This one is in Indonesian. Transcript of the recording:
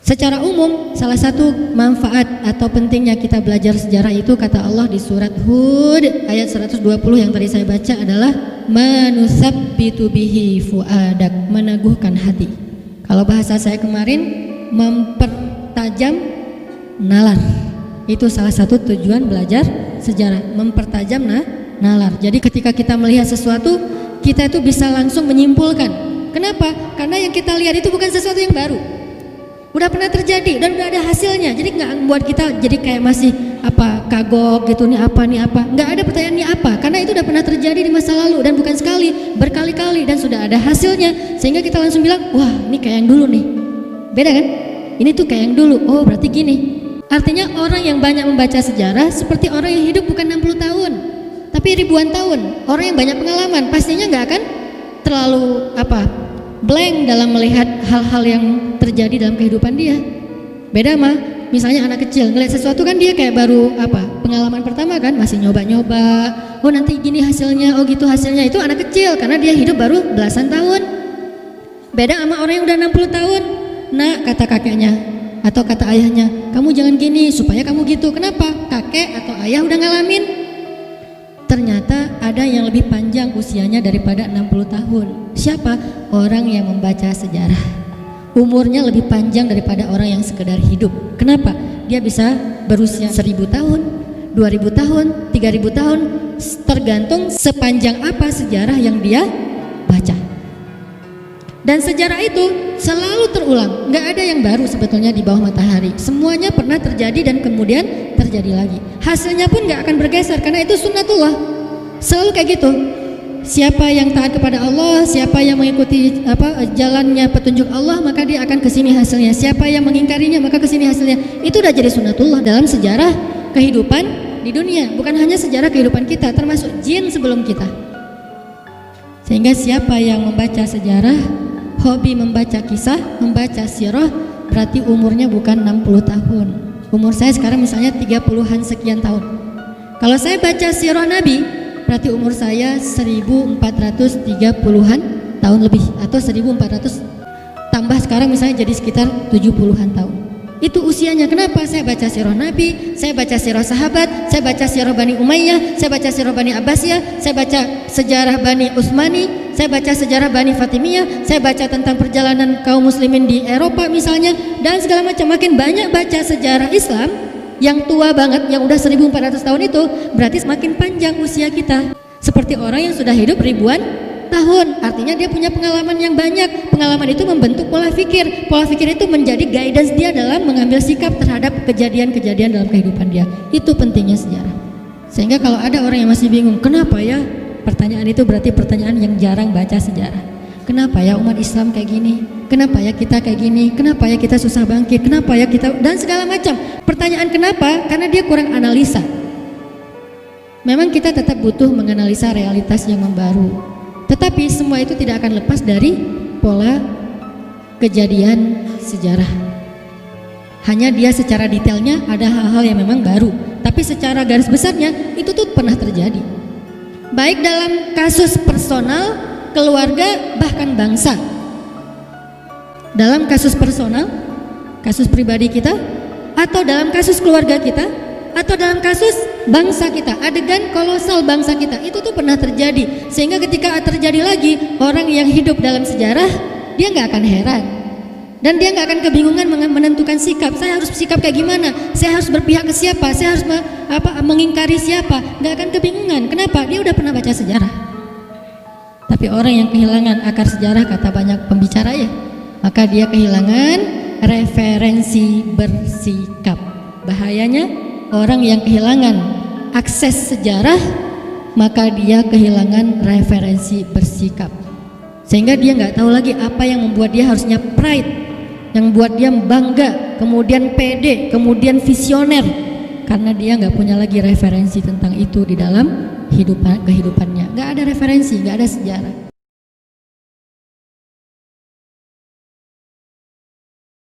Secara umum, salah satu manfaat atau pentingnya kita belajar sejarah itu kata Allah di surat Hud ayat 120 yang tadi saya baca adalah manusabbitu bihi fuadak, meneguhkan hati. Kalau bahasa saya kemarin, mempertajam nalar. Itu salah satu tujuan belajar sejarah, mempertajam nalar. Jadi ketika kita melihat sesuatu, kita itu bisa langsung menyimpulkan. Kenapa? Karena yang kita lihat itu bukan sesuatu yang baru. Udah pernah terjadi dan udah ada hasilnya, jadi nggak buat kita jadi kayak masih kagok gitu, nih apa, nggak ada pertanyaan nih apa, karena itu udah pernah terjadi di masa lalu dan bukan sekali, berkali-kali, dan sudah ada hasilnya, sehingga kita langsung bilang, wah ini kayak yang dulu nih, beda kan? Ini tuh kayak yang dulu, oh berarti gini. Artinya orang yang banyak membaca sejarah seperti orang yang hidup bukan 60 tahun, tapi ribuan tahun. Orang yang banyak pengalaman pastinya nggak akan terlalu blank dalam melihat hal-hal yang terjadi dalam kehidupan dia. Beda mah misalnya anak kecil ngeliat sesuatu kan dia kayak baru pengalaman pertama kan, masih nyoba-nyoba, oh nanti gini hasilnya, oh gitu hasilnya. Itu anak kecil karena dia hidup baru belasan tahun. Beda sama orang yang udah 60 tahun. Nah, kata kakeknya atau kata ayahnya, kamu jangan gini supaya kamu gitu. Kenapa? Kakek atau ayah udah ngalamin. Ternyata ada yang lebih panjang usianya daripada 60 tahun. Siapa? Orang yang membaca sejarah. Umurnya lebih panjang daripada orang yang sekedar hidup. Kenapa? Dia bisa berusia 1000 tahun, 2000 tahun, 3000 tahun, tergantung sepanjang apa sejarah yang dia baca. Dan sejarah itu selalu terulang, nggak ada yang baru sebetulnya di bawah matahari. Semuanya pernah terjadi dan kemudian terjadi lagi. Hasilnya pun nggak akan bergeser karena itu sunnatullah. Selalu kayak gitu. Siapa yang taat kepada Allah, siapa yang mengikuti jalannya petunjuk Allah, maka dia akan kesini hasilnya. Siapa yang mengingkarinya, maka kesini hasilnya. Itu udah jadi sunnatullah dalam sejarah kehidupan di dunia. Bukan hanya sejarah kehidupan kita, termasuk jin sebelum kita. Sehingga siapa yang membaca sejarah, hobi membaca kisah, membaca sirah, berarti umurnya bukan 60 tahun. Umur saya sekarang misalnya 30-an sekian tahun. Kalau saya baca sirah Nabi, berarti umur saya 1430-an tahun lebih, atau 1400 tambah sekarang misalnya jadi sekitar 70-an tahun. Itu usianya. Kenapa? Saya baca sirah Nabi, saya baca sirah sahabat, saya baca sirah Bani Umayyah, saya baca sirah Bani Abbasiyah, saya baca sejarah Bani Utsmani, saya baca sejarah Bani Fatimiyah, saya baca tentang perjalanan kaum muslimin di Eropa misalnya, dan segala macam. Makin banyak baca sejarah Islam yang tua banget, yang udah 1400 tahun itu, berarti semakin panjang usia kita. Seperti orang yang sudah hidup ribuan tahun, artinya dia punya pengalaman yang banyak. Pengalaman itu membentuk pola pikir. Pola pikir itu menjadi guidance dia dalam mengambil sikap terhadap kejadian-kejadian dalam kehidupan dia. Itu pentingnya sejarah. Sehingga kalau ada orang yang masih bingung, kenapa ya? Pertanyaan itu berarti pertanyaan yang jarang baca sejarah. Kenapa ya umat Islam kayak gini? Kenapa ya kita kayak gini? Kenapa ya kita susah bangkit? Kenapa ya kita, dan segala macam. Pertanyaan kenapa? Karena dia kurang analisa. Memang kita tetap butuh menganalisa realitas yang membaru. Tetapi semua itu tidak akan lepas dari pola kejadian sejarah. Hanya dia secara detailnya ada hal-hal yang memang baru, tapi secara garis besarnya itu tuh pernah terjadi. Baik dalam kasus personal, keluarga, bahkan bangsa. Dalam kasus personal, kasus pribadi kita, atau dalam kasus keluarga kita, atau dalam kasus bangsa kita, adegan kolosal bangsa kita, itu tuh pernah terjadi. Sehingga ketika terjadi lagi, orang yang hidup dalam sejarah, dia nggak akan heran, dan dia nggak akan kebingungan menentukan sikap. Saya harus sikap kayak gimana? Saya harus berpihak ke siapa? Saya harus mengingkari siapa? Nggak akan kebingungan. Kenapa? Dia udah pernah baca sejarah. Tapi orang yang kehilangan akar sejarah, kata banyak pembicara ya, maka dia kehilangan referensi bersikap. Bahayanya orang yang kehilangan akses sejarah, maka dia kehilangan referensi bersikap. Sehingga dia nggak tahu lagi apa yang membuat dia harusnya pride, yang buat dia bangga, kemudian pede, kemudian visioner, karena dia nggak punya lagi referensi tentang itu di dalam kehidupannya. Nggak ada referensi, nggak ada sejarah.